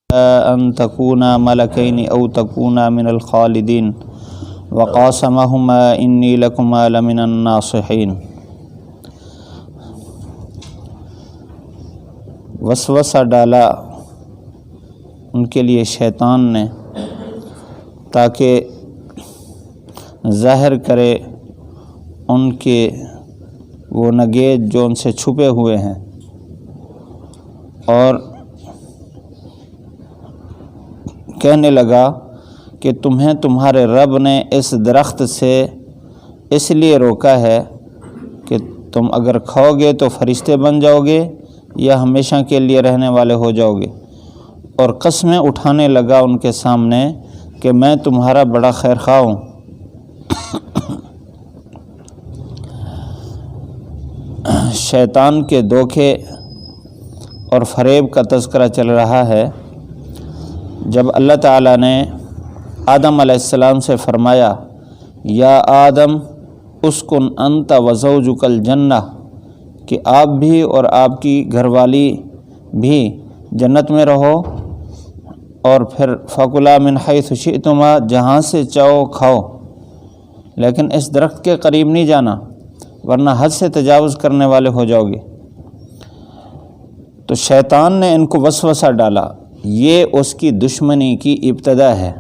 أن تكونا ملكين أو تكونا من الخالدين وقاسمهما إني لكما لمن الناصحين۔ وسوسہ ڈالا ان کے لیے شیطان نے تاکہ ظاہر کرے ان کے وہ نگیج جو ان سے چھپے ہوئے ہیں، اور کہنے لگا کہ تمہیں تمہارے رب نے اس درخت سے اس لیے روکا ہے کہ تم اگر کھاؤ گے تو فرشتے بن جاؤ گے یا ہمیشہ کے لیے رہنے والے ہو جاؤ گے، اور قسمیں اٹھانے لگا ان کے سامنے کہ میں تمہارا بڑا خیر خواہ ہوں۔ شیطان کے دھوکے اور فریب کا تذکرہ چل رہا ہے۔ جب اللہ تعالیٰ نے آدم علیہ السلام سے فرمایا یا آدم اسکن انت وزوجک الجنہ، کہ آپ بھی اور آپ کی گھر والی بھی جنت میں رہو، اور پھر فکلا من حیث شئتما، جہاں سے چاہو کھاؤ، لیکن اس درخت کے قریب نہیں جانا ورنہ حد سے تجاوز کرنے والے ہو جاؤ گے۔ تو شیطان نے ان کو وسوسہ ڈالا، یہ اس کی دشمنی کی ابتدا ہے۔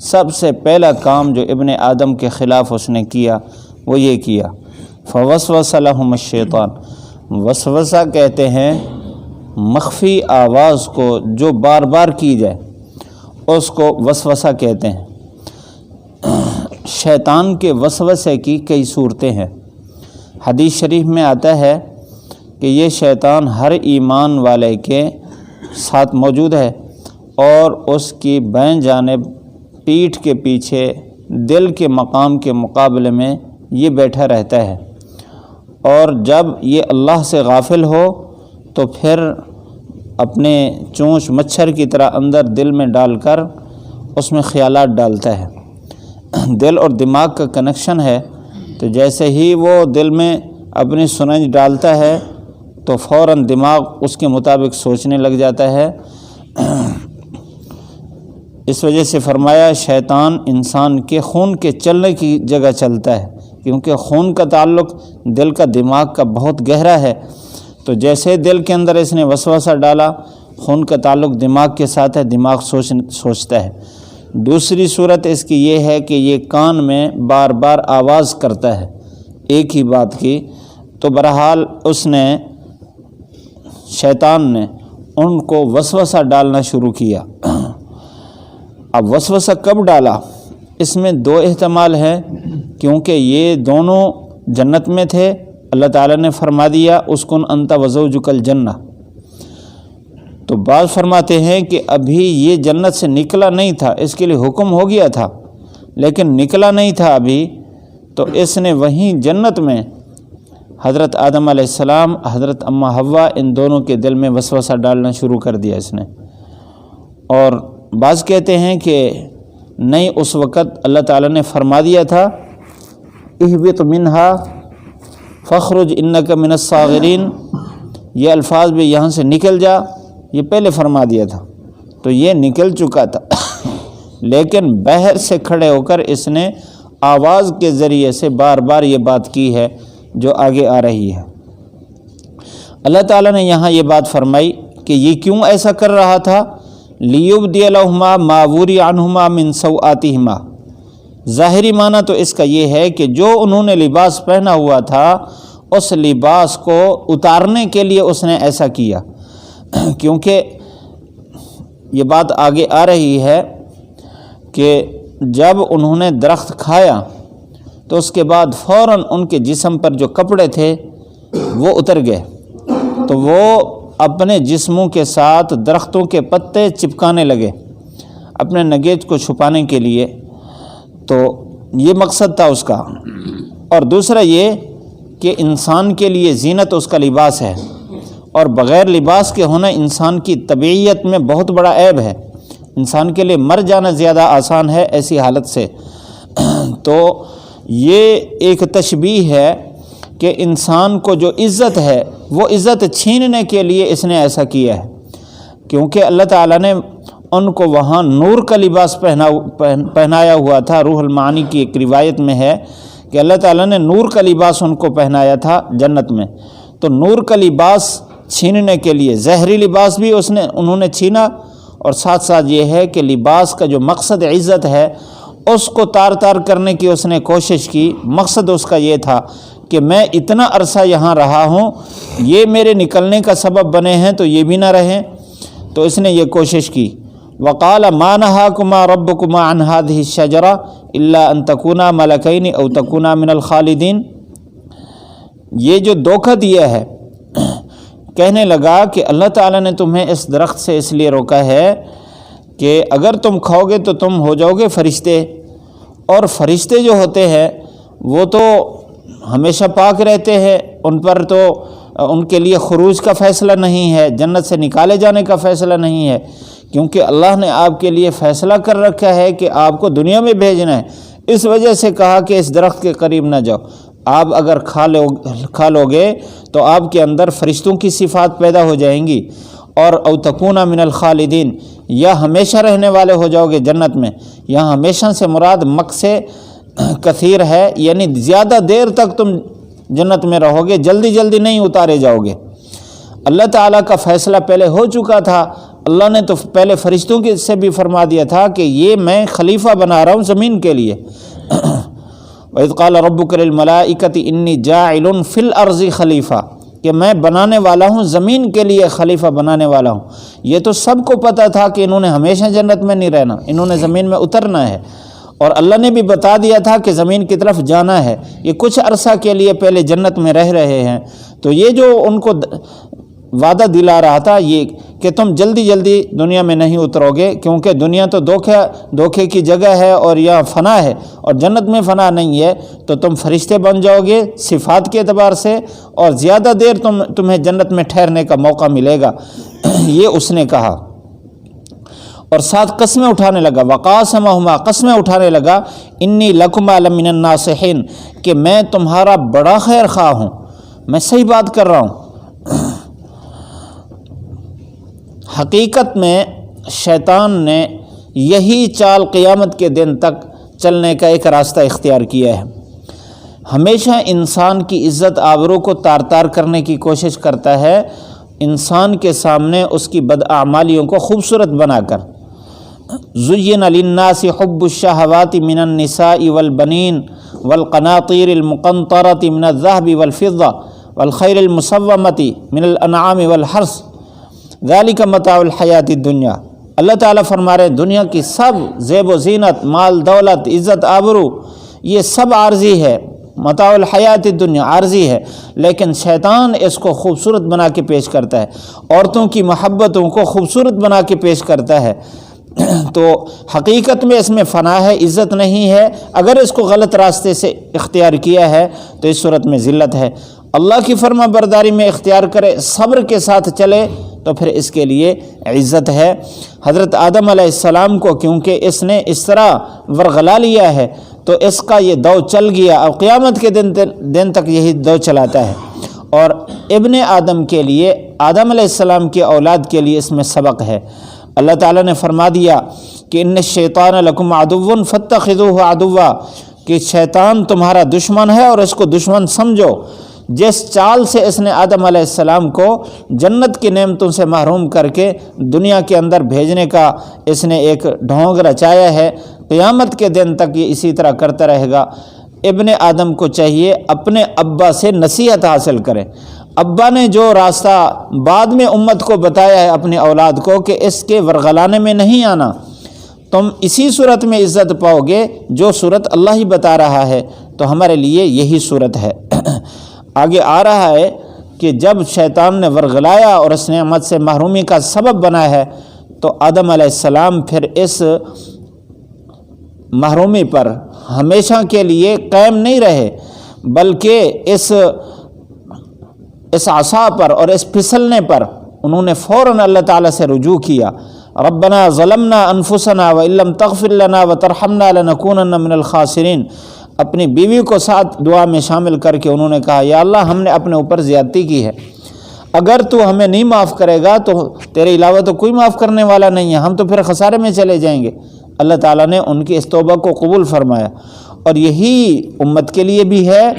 سب سے پہلا کام جو ابن آدم کے خلاف اس نے کیا وہ یہ کیا، فوسوس لہم الشیطان۔ وسوسہ کہتے ہیں مخفی آواز کو جو بار بار کی جائے اس کو وسوسہ کہتے ہیں۔ شیطان کے وسوسے کی کئی صورتیں ہیں۔ حدیث شریف میں آتا ہے کہ یہ شیطان ہر ایمان والے کے ساتھ موجود ہے، اور اس کی بائیں جانب پیٹھ کے پیچھے دل کے مقام کے مقابلے میں یہ بیٹھا رہتا ہے، اور جب یہ اللہ سے غافل ہو تو پھر اپنے چونچ مچھر کی طرح اندر دل میں ڈال کر اس میں خیالات ڈالتا ہے۔ دل اور دماغ کا کنیکشن ہے، تو جیسے ہی وہ دل میں اپنی سرنج ڈالتا ہے تو فوراً دماغ اس کے مطابق سوچنے لگ جاتا ہے۔ اس وجہ سے فرمایا شیطان انسان کے خون کے چلنے کی جگہ چلتا ہے، کیونکہ خون کا تعلق دل کا دماغ کا بہت گہرا ہے۔ تو جیسے دل کے اندر اس نے وسوسہ ڈالا، خون کا تعلق دماغ کے ساتھ ہے، دماغ سوچتا ہے۔ دوسری صورت اس کی یہ ہے کہ یہ کان میں بار بار آواز کرتا ہے ایک ہی بات کی، تو بہرحال اس نے شیطان نے ان کو وسوسہ ڈالنا شروع کیا۔ اب وسوسہ کب ڈالا؟ اس میں دو احتمال ہیں، کیونکہ یہ دونوں جنت میں تھے، اللہ تعالیٰ نے فرما دیا اسکن انت وزوجک الجنہ، تو بعض فرماتے ہیں کہ ابھی یہ جنت سے نکلا نہیں تھا، اس کے لیے حکم ہو گیا تھا لیکن نکلا نہیں تھا ابھی، تو اس نے وہیں جنت میں حضرت آدم علیہ السلام، حضرت اماں حوا، ان دونوں کے دل میں وسوسہ ڈالنا شروع کر دیا اس نے۔ اور بعض کہتے ہیں کہ نہیں، اس وقت اللہ تعالیٰ نے فرما دیا تھا اہبط منہا فخرج انک من الصاغرین، یہ الفاظ بھی یہاں سے نکل جا، یہ پہلے فرما دیا تھا، تو یہ نکل چکا تھا، لیکن بحر سے کھڑے ہو کر اس نے آواز کے ذریعے سے بار بار یہ بات کی ہے جو آگے آ رہی ہے۔ اللہ تعالیٰ نے یہاں یہ بات فرمائی کہ یہ کیوں ایسا کر رہا تھا، لیبدی لہما ما وری عنہما من سوآتہما۔ ظاہری معنی تو اس کا یہ ہے کہ جو انہوں نے لباس پہنا ہوا تھا اس لباس کو اتارنے کے لیے اس نے ایسا کیا، کیونکہ یہ بات آگے آ رہی ہے کہ جب انہوں نے درخت کھایا تو اس کے بعد فوراً ان کے جسم پر جو کپڑے تھے وہ اتر گئے، تو وہ اپنے جسموں کے ساتھ درختوں کے پتے چپکانے لگے اپنے نگیج کو چھپانے کے لیے۔ تو یہ مقصد تھا اس کا۔ اور دوسرا یہ کہ انسان کے لیے زینت اس کا لباس ہے، اور بغیر لباس کے ہونا انسان کی طبیعت میں بہت بڑا عیب ہے۔ انسان کے لیے مر جانا زیادہ آسان ہے ایسی حالت سے۔ تو یہ ایک تشبیہ ہے کہ انسان کو جو عزت ہے وہ عزت چھیننے کے لیے اس نے ایسا کیا ہے۔ کیونکہ اللہ تعالیٰ نے ان کو وہاں نور کا لباس پہنایا ہوا تھا۔ روح المعانی کی ایک روایت میں ہے کہ اللہ تعالیٰ نے نور کا لباس ان کو پہنایا تھا جنت میں۔ تو نور کا لباس چھیننے کے لیے ظاہری لباس بھی انہوں نے چھینا، اور ساتھ ساتھ یہ ہے کہ لباس کا جو مقصد عزت ہے اس کو تار تار کرنے کی اس نے کوشش کی۔ مقصد اس کا یہ تھا کہ میں اتنا عرصہ یہاں رہا ہوں، یہ میرے نکلنے کا سبب بنے ہیں تو یہ بھی نہ رہیں، تو اس نے یہ کوشش کی۔ وقال ما نهاكما ربكما عن هذه الشجرة الا ان تكونا ملكين او تكونا من الخالدين۔ یہ جو دھوکہ دیا ہے، کہنے لگا کہ اللہ تعالیٰ نے تمہیں اس درخت سے اس لیے روکا ہے کہ اگر تم کھاؤ گے تو تم ہو جاؤ گے فرشتے، اور فرشتے جو ہوتے ہیں وہ تو ہمیشہ پاک رہتے ہیں، ان پر تو ان کے لیے خروج کا فیصلہ نہیں ہے، جنت سے نکالے جانے کا فیصلہ نہیں ہے، کیونکہ اللہ نے آپ کے لیے فیصلہ کر رکھا ہے کہ آپ کو دنیا میں بھیجنا ہے۔ اس وجہ سے کہا کہ اس درخت کے قریب نہ جاؤ۔ آپ اگر کھا لو گے تو آپ کے اندر فرشتوں کی صفات پیدا ہو جائیں گی، اور او تکونا من الخالدین، یا ہمیشہ رہنے والے ہو جاؤ گے جنت میں۔ یہاں ہمیشہ سے مراد مکث کثیر ہے، یعنی زیادہ دیر تک تم جنت میں رہو گے، جلدی جلدی نہیں اتارے جاؤ گے۔ اللہ تعالیٰ کا فیصلہ پہلے ہو چکا تھا۔ اللہ نے تو پہلے فرشتوں کے سے بھی فرما دیا تھا کہ یہ میں خلیفہ بنا رہا ہوں زمین کے لیے۔ وَإِذْ قَالَ رَبُّكَ لِلْمَلَائِكَةِ إِنِّي جَاعِلٌ فِي الْأَرْضِ خلیفہ، کہ میں بنانے والا ہوں زمین کے لیے خلیفہ بنانے والا ہوں۔ یہ تو سب کو پتہ تھا کہ انہوں نے ہمیشہ جنت میں نہیں رہنا، انہوں نے زمین میں اترنا ہے، اور اللہ نے بھی بتا دیا تھا کہ زمین کی طرف جانا ہے۔ یہ کچھ عرصہ کے لیے پہلے جنت میں رہ رہے ہیں، تو یہ جو ان کو وعدہ دلا رہا تھا یہ کہ تم جلدی جلدی دنیا میں نہیں اترو گے، کیونکہ دنیا تو دھوکے کی جگہ ہے اور یہاں فنا ہے، اور جنت میں فنا نہیں ہے، تو تم فرشتے بن جاؤ گے صفات کے اعتبار سے، اور زیادہ دیر تمہیں جنت میں ٹھہرنے کا موقع ملے گا۔ یہ اس نے کہا، اور ساتھ قسمیں اٹھانے لگا، وقاسمہما، قسمیں اٹھانے لگا، انی لکما لمن الناصحین، کہ میں تمہارا بڑا خیر خواہ ہوں، میں صحیح بات کر رہا ہوں۔ حقیقت میں شیطان نے یہی چال قیامت کے دن تک چلنے کا ایک راستہ اختیار کیا ہے۔ ہمیشہ انسان کی عزت آبرو کو تار تار کرنے کی کوشش کرتا ہے، انسان کے سامنے اس کی بداعمالیوں کو خوبصورت بنا کر۔ زُيِّنَ لِلنَّاسِ حُبُّ الشَّهَوَاتِ مِنَ النِّسَاءِ وَالْبَنِينَ وَالْقَنَاطِيرِ الْمُقَنطَرَةِ مِنَ الذَّهَبِ وَالْفِضَّةِ وَالْخَيْلِ الْمُسَوَّمَةِ مِنَ الْأَنْعَامِ وَالْحَرْثِ ذَلِكَ مَتَاعُ الْحَيَاةِ الدُّنْيَا۔ اللہ تعالیٰ فرما رہے دنیا کی سب زیب و زینت، مال دولت، عزت آبرو، یہ سب عارضی ہے، متاع الحیات الدنیا عارضی ہے، لیکن شیطان اس کو خوبصورت بنا کے پیش کرتا ہے، عورتوں کی محبتوں کو خوبصورت بنا کے پیش کرتا ہے۔ تو حقیقت میں اس میں فنا ہے، عزت نہیں ہے۔ اگر اس کو غلط راستے سے اختیار کیا ہے تو اس صورت میں ذلت ہے۔ اللہ کی فرما برداری میں اختیار کرے، صبر کے ساتھ چلے، تو پھر اس کے لیے عزت ہے۔ حضرت آدم علیہ السلام کو کیونکہ اس نے اس طرح ورغلا لیا ہے تو اس کا یہ دو چل گیا، اور قیامت کے دن تک یہی دو چلاتا ہے۔ اور ابن آدم کے لیے، آدم علیہ السلام کی اولاد کے لیے اس میں سبق ہے۔ اللہ تعالیٰ نے فرما دیا کہ ان الشیطان لکم عدو فاتخذوہ عدوا، کہ شیطان تمہارا دشمن ہے اور اس کو دشمن سمجھو۔ جس چال سے اس نے آدم علیہ السلام کو جنت کی نعمتوں سے محروم کر کے دنیا کے اندر بھیجنے کا اس نے ایک ڈھونگ رچایا ہے، قیامت کے دن تک یہ اسی طرح کرتا رہے گا۔ ابن آدم کو چاہیے اپنے ابا سے نصیحت حاصل کرے۔ ابا نے جو راستہ بعد میں امت کو بتایا ہے اپنے اولاد کو کہ اس کے ورغلانے میں نہیں آنا، تم اسی صورت میں عزت پاؤ گے جو صورت اللہ ہی بتا رہا ہے، تو ہمارے لیے یہی صورت ہے۔ آگے آ رہا ہے کہ جب شیطان نے ورغلایا اور اس نعمت سے محرومی کا سبب بنا ہے، تو آدم علیہ السلام پھر اس محرومی پر ہمیشہ کے لیے قائم نہیں رہے، بلکہ اس عصا پر اور اس پھسلنے پر انہوں نے فوراً اللہ تعالیٰ سے رجوع کیا۔ ربنا ظلمنا انفسنا وان لم تغفر لنا وترحمنا لنکونن من الخاسرین، اپنی بیوی کو ساتھ دعا میں شامل کر کے انہوں نے کہا یا اللہ ہم نے اپنے اوپر زیادتی کی ہے، اگر تو ہمیں نہیں معاف کرے گا تو تیرے علاوہ تو کوئی معاف کرنے والا نہیں ہے، ہم تو پھر خسارے میں چلے جائیں گے۔ اللہ تعالیٰ نے ان کی اس توبہ کو قبول فرمایا۔ اور یہی امت کے لیے بھی ہے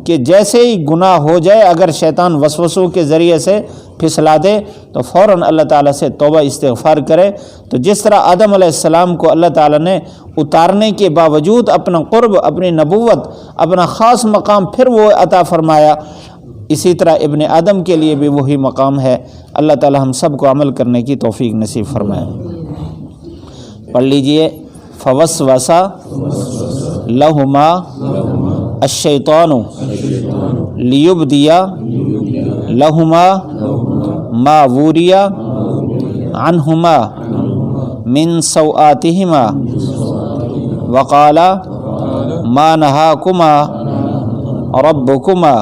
کہ جیسے ہی گناہ ہو جائے، اگر شیطان وسوسوں کے ذریعے سے پھسلا دے تو فوراً اللہ تعالیٰ سے توبہ استغفار کرے۔ تو جس طرح آدم علیہ السلام کو اللہ تعالیٰ نے اتارنے کے باوجود اپنا قرب، اپنی نبوت، اپنا خاص مقام پھر وہ عطا فرمایا، اسی طرح ابن آدم کے لیے بھی وہی مقام ہے۔ اللہ تعالیٰ ہم سب کو عمل کرنے کی توفیق نصیب فرمائے۔ پڑھ لیجئے، فوسوس لہما الشیطان لیبدی لہما ما وری عنہما من سوآتہما وقال ما نہاکما ربکما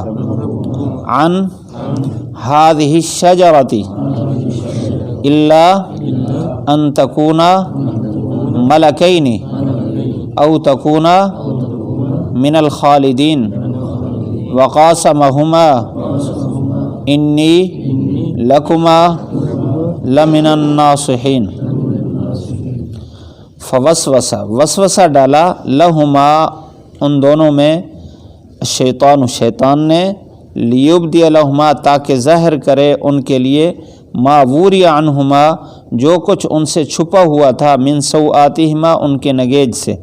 عن هذه الشجرة إلا أن تكونا ملكين أو تكونا من الخالدين وقاسمهما إني لكما لمن الناصحين۔ وسوسہ ڈالا لہما ان دونوں میں شیطان نے، لیبدی لہما تاکہ ظاہر کرے ان کے لیے، ما وری عنہما جو کچھ ان سے چھپا ہوا تھا، من سوآتہما ان کے نگیج سے،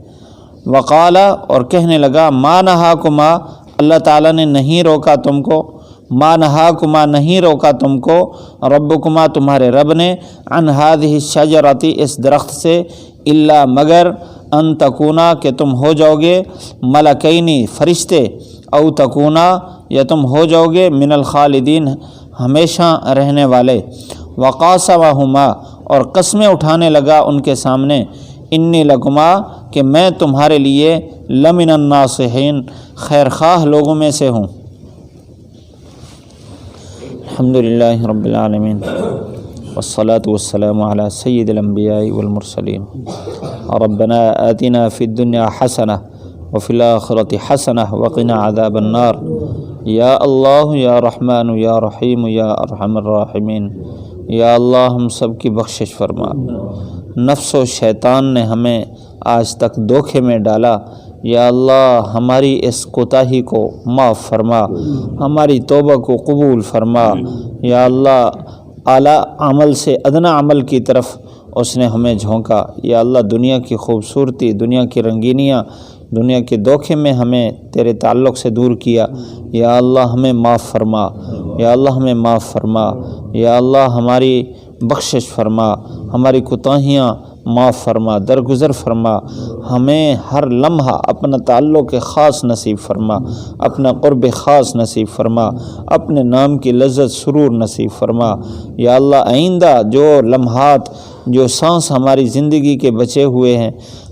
وقال اور کہنے لگا، ما نہاکما اللہ تعالیٰ نے نہیں روکا تم کو، ما نہاکما نہیں روکا تم کو، ربکما تمہارے رب نے، عن ہذہ الشجرۃ اس درخت سے، الا مگر، ان تکونا کہ تم ہو جاؤ گے، ملکینی فرشتے، او تکونا یا تم ہو جاؤ گے، من الخالدین ہمیشہ رہنے والے، وقاسمہما اور قسمیں اٹھانے لگا ان کے سامنے، انی لکما کہ میں تمہارے لیے، لمن الناصحین خیر خواہ لوگوں میں سے ہوں۔ الحمدللہ رب العالمین والصلاة والسلام علی سید الانبیاء والمرسلین۔ ربنا آتنا فی الدنیا حسنہ وفی الآخرۃ حسنہ وقنا عذاب النار۔ یا اللہ یا رحمن یا رحیم یا ارحم الراحمین، یا اللہ ہم سب کی بخشش فرما۔ نفس و شیطان نے ہمیں آج تک دھوکے میں ڈالا، یا اللہ ہماری اس کوتاہی کو معاف فرما، ہماری توبہ کو قبول فرما۔ یا اللہ اعلیٰ عمل سے ادنا عمل کی طرف اس نے ہمیں جھونکا۔ یا اللہ دنیا کی خوبصورتی، دنیا کی رنگینیاں، دنیا کے دھوکے میں ہمیں تیرے تعلق سے دور کیا۔ یا اللہ ہمیں معاف فرما، یا اللہ ہمیں معاف فرما، یا اللہ ہماری بخشش فرما، ہماری کوتاہیاں معاف فرما، درگزر فرما، ہمیں ہر لمحہ اپنا تعلق خاص نصیب فرما، اپنا قرب خاص نصیب فرما، اپنے نام کی لذت سرور نصیب فرما۔ یا اللہ آئندہ جو لمحات، جو سانس ہماری زندگی کے بچے ہوئے ہیں،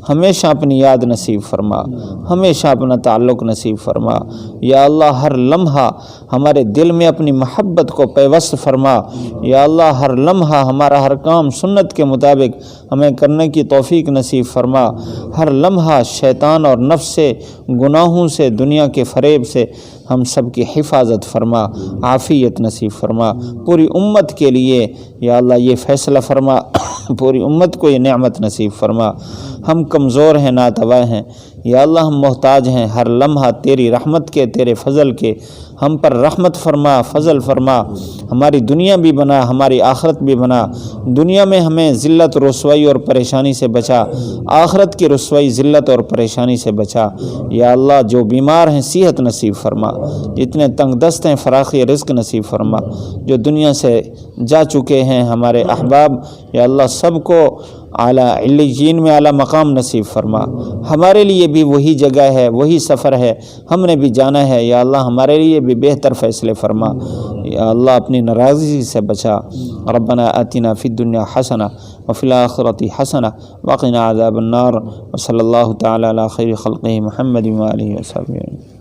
ہمیشہ اپنی یاد نصیب فرما، ہمیشہ اپنا تعلق نصیب فرما۔ یا اللہ ہر لمحہ ہمارے دل میں اپنی محبت کو پیوست فرما۔ یا اللہ ہر لمحہ ہمارا ہر کام سنت کے مطابق ہمیں کرنے کی توفیق نصیب فرما۔ ہر لمحہ شیطان اور نفس سے، گناہوں سے، دنیا کے فریب سے ہم سب کی حفاظت فرما، عافیت نصیب فرما۔ پوری امت کے لیے یا اللہ یہ فیصلہ فرما، پوری امت کو یہ نعمت نصیب فرما۔ ہم کمزور ہیں، ناتواں ہیں، یا اللہ ہم محتاج ہیں، ہر لمحہ تیری رحمت کے، تیرے فضل کے ہم پر رحمت فرما، فضل فرما۔ ہماری دنیا بھی بنا، ہماری آخرت بھی بنا۔ دنیا میں ہمیں ذلت، رسوائی اور پریشانی سے بچا، آخرت کی رسوائی، ذلت اور پریشانی سے بچا۔ یا اللہ جو بیمار ہیں صحت نصیب فرما، جتنے تنگ دست ہیں فراخی رزق نصیب فرما، جو دنیا سے جا چکے ہیں ہمارے احباب، یا اللہ سب کو اعلیٰ علیین میں اعلیٰ مقام نصیب فرما۔ ہمارے لیے بھی وہی جگہ ہے، وہی سفر ہے، ہم نے بھی جانا ہے۔ یا اللہ ہمارے لیے بھی بہتر فیصلے فرما۔ یا اللہ اپنی ناراضگی سے بچا۔ ربنا آتنا فی الدنیا حسنہ وفی الآخرۃ حسنہ وقنا عذاب النار۔ وصلی اللہ تعالی علی خیر خلقہ محمد وآلہ وصحبہ۔